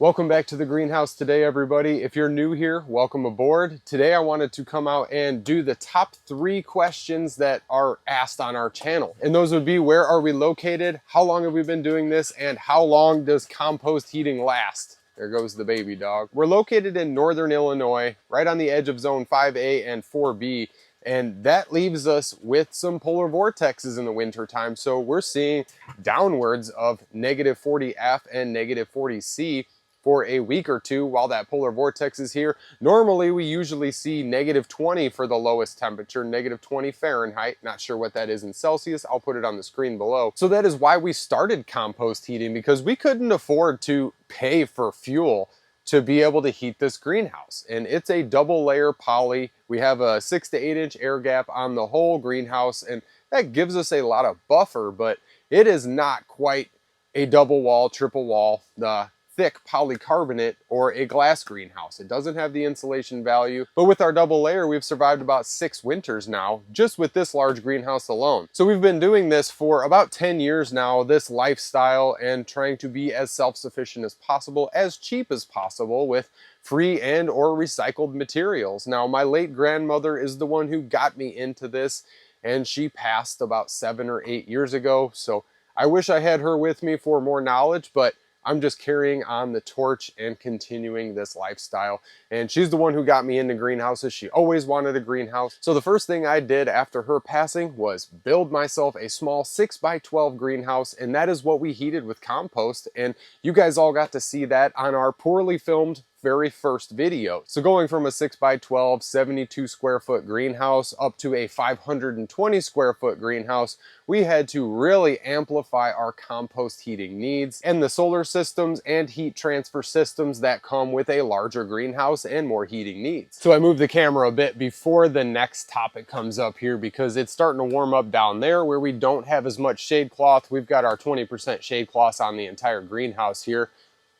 Welcome back to the greenhouse today, everybody. If you're new here, welcome aboard. Today I wanted to come out and do the top 3 questions that are asked on our channel. And those would be, where are we located? How long have we been doing this? And how long does compost heating last? There goes the baby dog. We're located in northern Illinois, right on the edge of zone 5A and 4B. And that leaves us with some polar vortexes in the winter time. So we're seeing downwards of negative 40F and negative 40C for a week or two while that polar vortex is here. Normally, we usually see negative 20 for the lowest temperature, negative 20 Fahrenheit. Not sure what that is in Celsius. I'll put it on the screen below. So that is why we started compost heating, because we couldn't afford to pay for fuel to be able to heat this greenhouse. And it's a double layer poly. We have a 6 to 8 inch air gap on the whole greenhouse, and that gives us a lot of buffer, but it is not quite a double wall, triple wall, the thick polycarbonate or a glass greenhouse. It doesn't have the insulation value, but with our double layer, we've survived about 6 winters now, just with this large greenhouse alone. So we've been doing this for about 10 years now, this lifestyle, and trying to be as self-sufficient as possible, as cheap as possible, with free and or recycled materials. Now, my late grandmother is the one who got me into this, and she passed about 7 or 8 years ago. So I wish I had her with me for more knowledge, but I'm just carrying on the torch and continuing this lifestyle. And she's the one who got me into greenhouses. She always wanted a greenhouse. So the first thing I did after her passing was build myself a small 6x12 greenhouse. And that is what we heated with compost. And you guys all got to see that on our poorly filmed very first video. So going from a 6x12 72 square foot greenhouse up to a 520 square foot greenhouse, we had to really amplify our compost heating needs and the solar systems and heat transfer systems that come with a larger greenhouse and more heating needs. So I moved the camera a bit before the next topic comes up here, because it's starting to warm up down there where we don't have as much shade cloth. We've got our 20% shade cloths on the entire greenhouse here.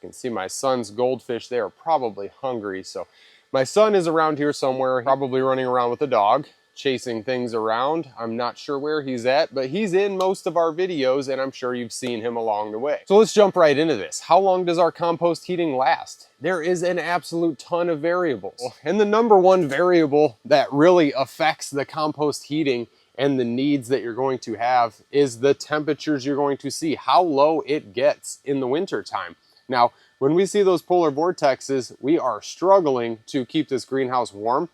You can see my son's goldfish. They are probably hungry. So my son is around here somewhere, probably running around with a dog, chasing things around. I'm not sure where he's at, but he's in most of our videos, and I'm sure you've seen him along the way. So let's jump right into this. How long does our compost heating last? There is an absolute ton of variables. And the number one variable that really affects the compost heating and the needs that you're going to have is the temperatures you're going to see, how low it gets in the winter time. Now, when we see those polar vortexes, we are struggling to keep this greenhouse warm,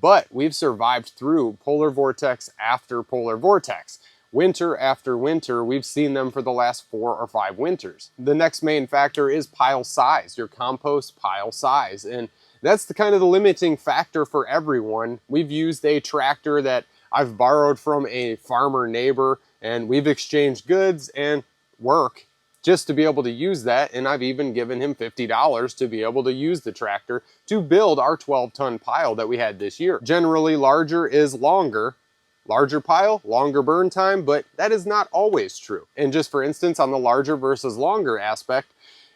but we've survived through polar vortex after polar vortex. Winter after winter, we've seen them for the last 4 or 5 winters. The next main factor is pile size, your compost pile size. And that's the kind of the limiting factor for everyone. We've used a tractor that I've borrowed from a farmer neighbor, and we've exchanged goods and work just to be able to use that, and I've even given him $50 to be able to use the tractor to build our 12-ton pile that we had this year. Generally, larger is longer. Larger pile, longer burn time, but that is not always true. And just for instance, on the larger versus longer aspect,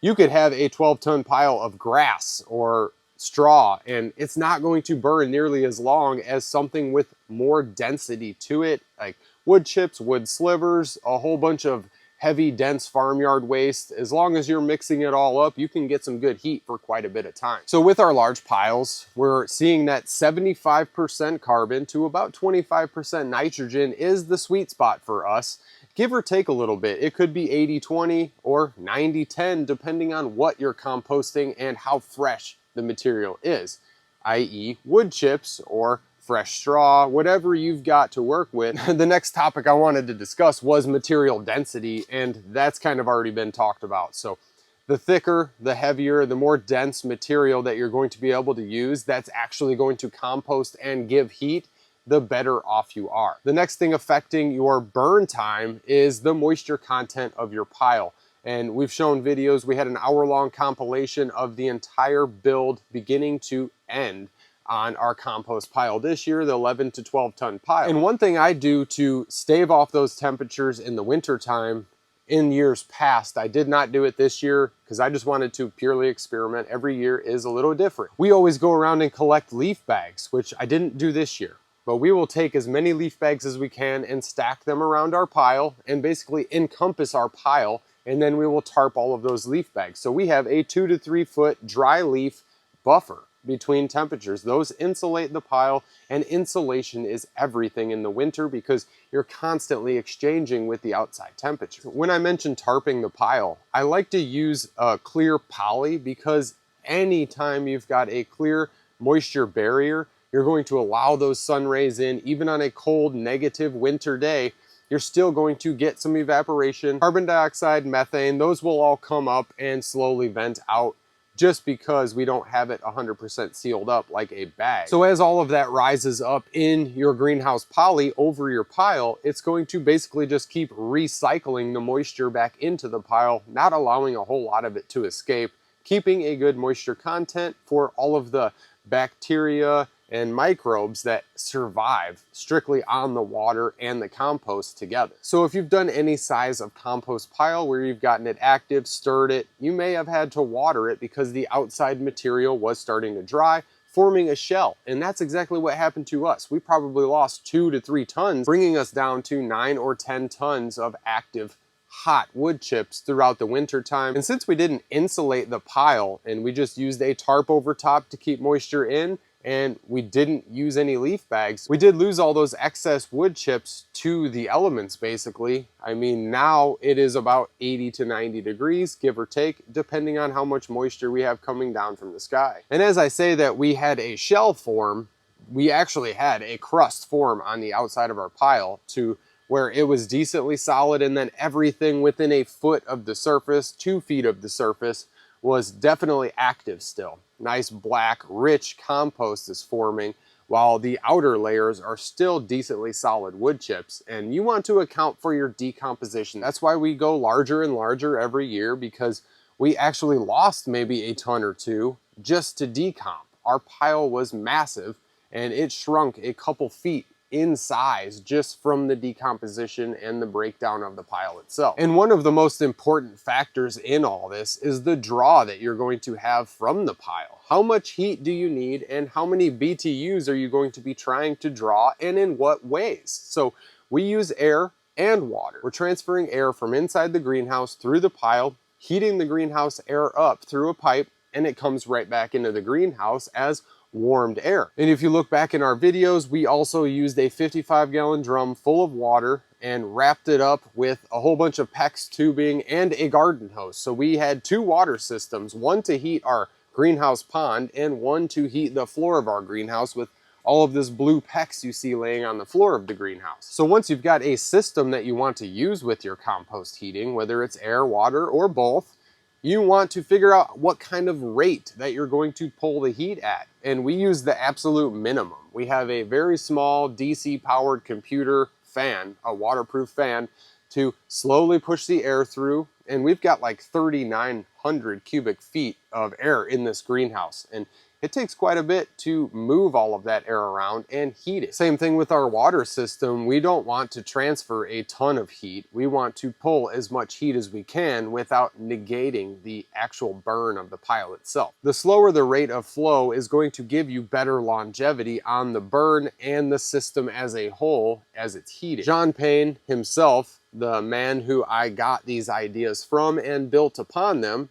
you could have a 12-ton pile of grass or straw, and it's not going to burn nearly as long as something with more density to it, like wood chips, wood slivers, a whole bunch of heavy, dense farmyard waste. As long as you're mixing it all up, you can get some good heat for quite a bit of time. So with our large piles, we're seeing that 75% carbon to about 25% nitrogen is the sweet spot for us, give or take a little bit. It could be 80-20 or 90-10, depending on what you're composting and how fresh the material is, i.e. wood chips or fresh straw, whatever you've got to work with. The next topic I wanted to discuss was material density, and that's kind of already been talked about. So the thicker, the heavier, the more dense material that you're going to be able to use that's actually going to compost and give heat, the better off you are. The next thing affecting your burn time is the moisture content of your pile. And we've shown videos, we had an hour-long compilation of the entire build beginning to end on our compost pile this year, the 11 to 12 ton pile. And one thing I do to stave off those temperatures in the winter time, in years past, I did not do it this year because I just wanted to purely experiment. Every year is a little different. We always go around and collect leaf bags, which I didn't do this year. But we will take as many leaf bags as we can and stack them around our pile and basically encompass our pile and then we will tarp all of those leaf bags. So we have a 2 to 3 foot dry leaf buffer between temperatures. Those insulate the pile, and insulation is everything in the winter because you're constantly exchanging with the outside temperature. When I mention tarping the pile, I like to use a clear poly because anytime you've got a clear moisture barrier, you're going to allow those sun rays in. Even on a cold, negative winter day, you're still going to get some evaporation. Carbon dioxide, methane, those will all come up and slowly vent out just because we don't have it 100% sealed up like a bag. So as all of that rises up in your greenhouse poly over your pile, it's going to basically just keep recycling the moisture back into the pile, not allowing a whole lot of it to escape, keeping a good moisture content for all of the bacteria and microbes that survive strictly on the water and the compost together. So if you've done any size of compost pile where you've gotten it active, stirred it, you may have had to water it because the outside material was starting to dry, forming a shell. And that's exactly what happened to us. We probably lost 2 to 3 tons, bringing us down to 9 or 10 tons of active hot wood chips throughout the winter time. And since we didn't insulate the pile and we just used a tarp over top to keep moisture in, and we didn't use any leaf bags, we did lose all those excess wood chips to the elements basically. I mean, now it is about 80 to 90 degrees, give or take, depending on how much moisture we have coming down from the sky. And as I say that we had a shell form, we actually had a crust form on the outside of our pile to where it was decently solid, and then everything within a foot of the surface, 2 feet of the surface, was definitely active still. Nice black, rich compost is forming, while the outer layers are still decently solid wood chips. And you want to account for your decomposition. That's why we go larger and larger every year, because we actually lost maybe a ton or two just to decomp. Our pile was massive, and it shrunk a couple feet in size just from the decomposition and the breakdown of the pile itself. And one of the most important factors in all this is the draw that you're going to have from the pile. How much heat do you need, and how many BTUs are you going to be trying to draw, and in what ways? So we use air and water. We're transferring air from inside the greenhouse through the pile, heating the greenhouse air up through a pipe, and it comes right back into the greenhouse as warmed air. And if you look back in our videos, we also used a 55-gallon drum full of water and wrapped it up with a whole bunch of PEX tubing and a garden hose. So we had 2 water systems, one to heat our greenhouse pond and one to heat the floor of our greenhouse with all of this blue PEX you see laying on the floor of the greenhouse. So once you've got a system that you want to use with your compost heating, whether it's air, water, or both, you want to figure out what kind of rate that you're going to pull the heat at. And we use the absolute minimum. We have a very small DC powered computer fan, a waterproof fan, to slowly push the air through. And we've got like 3,900 cubic feet of air in this greenhouse. And it takes quite a bit to move all of that air around and heat it. Same thing with our water system. We don't want to transfer a ton of heat. We want to pull as much heat as we can without negating the actual burn of the pile itself. The slower the rate of flow is going to give you better longevity on the burn and the system as a whole as it's heated. John Payne himself, the man who I got these ideas from and built upon them,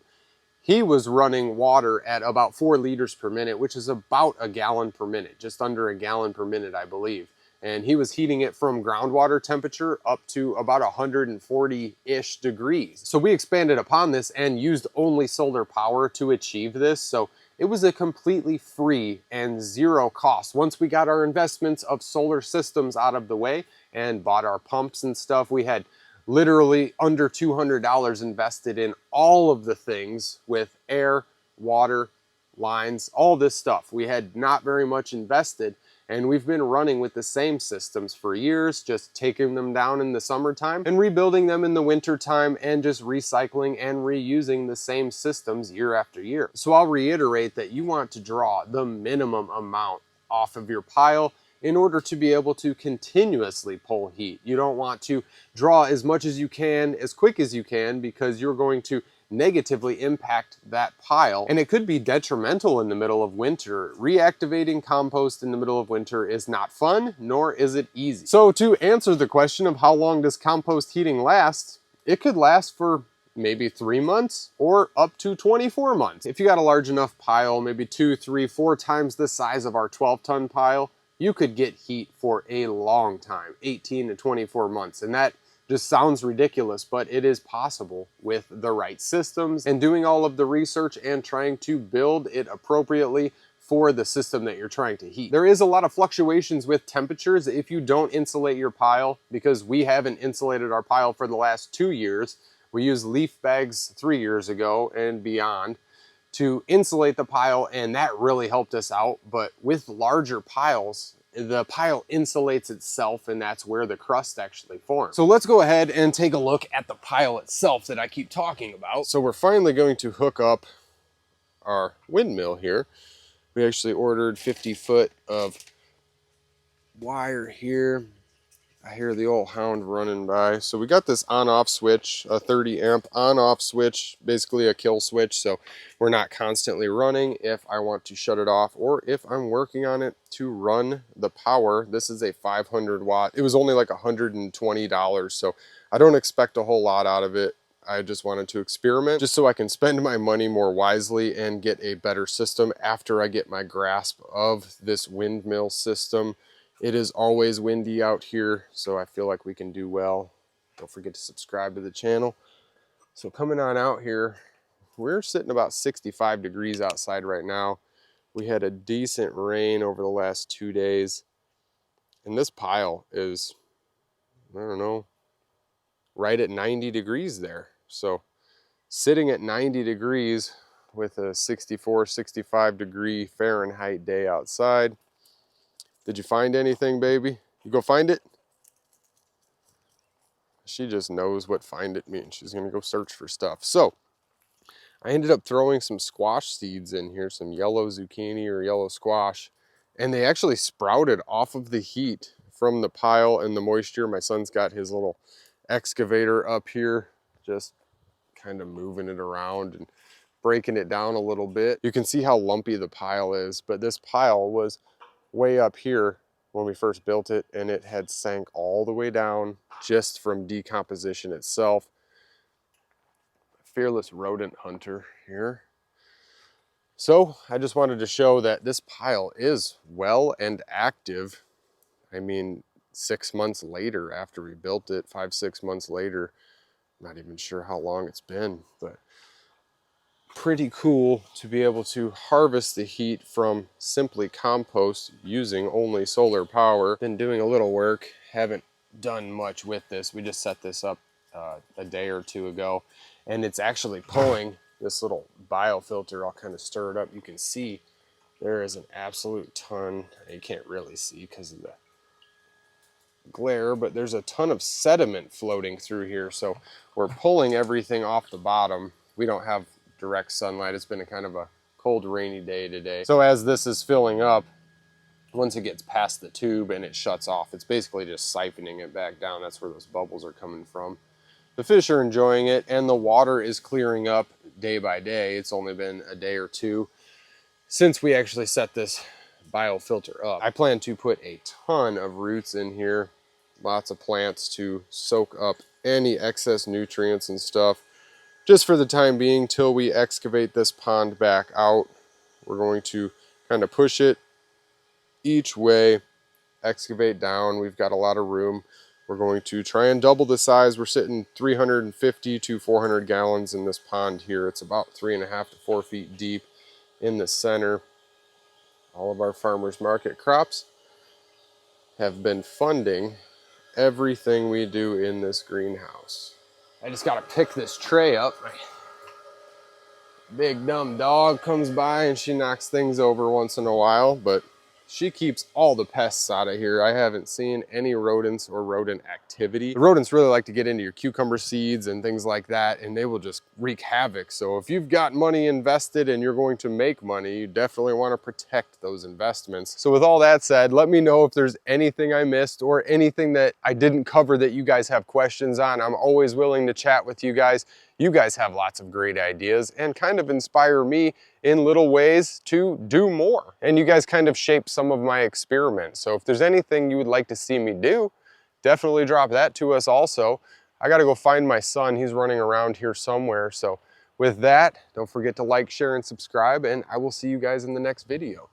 he was running water at about 4 liters per minute, which is about a gallon per minute, just under a gallon per minute, I believe. And he was heating it from groundwater temperature up to about 140-ish degrees. So we expanded upon this and used only solar power to achieve this. So it was a completely free and zero cost. Once we got our investments of solar systems out of the way and bought our pumps and stuff, we had literally under $200 invested in all of the things with air, water, lines, all this stuff. We had not very much invested, and we've been running with the same systems for years, just taking them down in the summertime and rebuilding them in the wintertime, and just recycling and reusing the same systems year after year. So I'll reiterate that you want to draw the minimum amount off of your pile in order to be able to continuously pull heat. You don't want to draw as much as you can, as quick as you can, because you're going to negatively impact that pile. And it could be detrimental in the middle of winter. Reactivating compost in the middle of winter is not fun, nor is it easy. So to answer the question of how long does compost heating last, it could last for maybe 3 months or up to 24 months. If you got a large enough pile, maybe 2, 3, 4 times the size of our 12-ton pile, you could get heat for a long time, 18 to 24 months. And that just sounds ridiculous, but it is possible with the right systems and doing all of the research and trying to build it appropriately for the system that you're trying to heat. There is a lot of fluctuations with temperatures if you don't insulate your pile, because we haven't insulated our pile for the last 2 years. We used leaf bags 3 years ago and beyond to insulate the pile, and that really helped us out. But with larger piles, the pile insulates itself, and that's where the crust actually forms. So let's go ahead and take a look at the pile itself that I keep talking about. So we're finally going to hook up our windmill here. We actually ordered 50 foot of wire here. I hear the old hound running by. So we got this on-off switch, a 30 amp on-off switch, basically a kill switch. So we're not constantly running if I want to shut it off, or if I'm working on it to run the power. This is a 500 watt. It was only like $120. So I don't expect a whole lot out of it. I just wanted to experiment just so I can spend my money more wisely and get a better system after I get my grasp of this windmill system. It is always windy out here, so I feel like we can do well. Don't forget to subscribe to the channel. So coming on out here, we're sitting about 65 degrees outside right now. We had a decent rain over the last 2 days, and this pile is, I don't know, right at 90 degrees there. So sitting at 90 degrees with a 64, 65 degree Fahrenheit day outside. Did you find anything, baby? You go find it? She just knows what find it means. She's gonna go search for stuff. So I ended up throwing some squash seeds in here, some yellow zucchini or yellow squash, and they actually sprouted off of the heat from the pile and the moisture. My son's got his little excavator up here, just kind of moving it around and breaking it down a little bit. You can see how lumpy the pile is, but this pile was way up here when we first built it, and it had sank all the way down just from decomposition itself. Fearless rodent hunter here. So I just wanted to show that this pile is well and active. I mean, 6 months later after we built it, 5, 6 months later, not even sure how long it's been, but pretty cool to be able to harvest the heat from simply compost using only solar power. Been doing a little work, haven't done much with this. We just set this up a day or two ago, and it's actually pulling this little biofilter. I'll kind of stir it up. You can see there is an absolute ton. You can't really see because of the glare, but there's a ton of sediment floating through here. So we're pulling everything off the bottom. We don't have direct sunlight. It's been a kind of a cold, rainy day today. So as this is filling up, once it gets past the tube and it shuts off, it's basically just siphoning it back down. That's where those bubbles are coming from. The fish are enjoying it, and the water is clearing up day by day. It's only been a day or two since we actually set this biofilter up. I plan to put a ton of roots in here, lots of plants to soak up any excess nutrients and stuff. Just for the time being, till we excavate this pond back out, we're going to kind of push it each way, excavate down. We've got a lot of room. We're going to try and double the size. We're sitting 350 to 400 gallons in this pond here. It's about 3.5 to 4 feet deep in the center. All of our farmers market crops have been funding everything we do in this greenhouse. I just got to pick this tray up. My big dumb dog comes by and she knocks things over once in a while, but she keeps all the pests out of here. I haven't seen any rodents or rodent activity. The rodents really like to get into your cucumber seeds and things like that, and they will just wreak havoc. So if you've got money invested and you're going to make money, you definitely want to protect those investments. So with all that said, let me know if there's anything I missed or anything that I didn't cover that you guys have questions on. I'm always willing to chat with you guys. You guys have lots of great ideas and kind of inspire me in little ways to do more. And you guys kind of shape some of my experiments. So if there's anything you would like to see me do, definitely drop that to us also. I gotta go find my son. He's running around here somewhere. So with that, don't forget to like, share, and subscribe, and I will see you guys in the next video.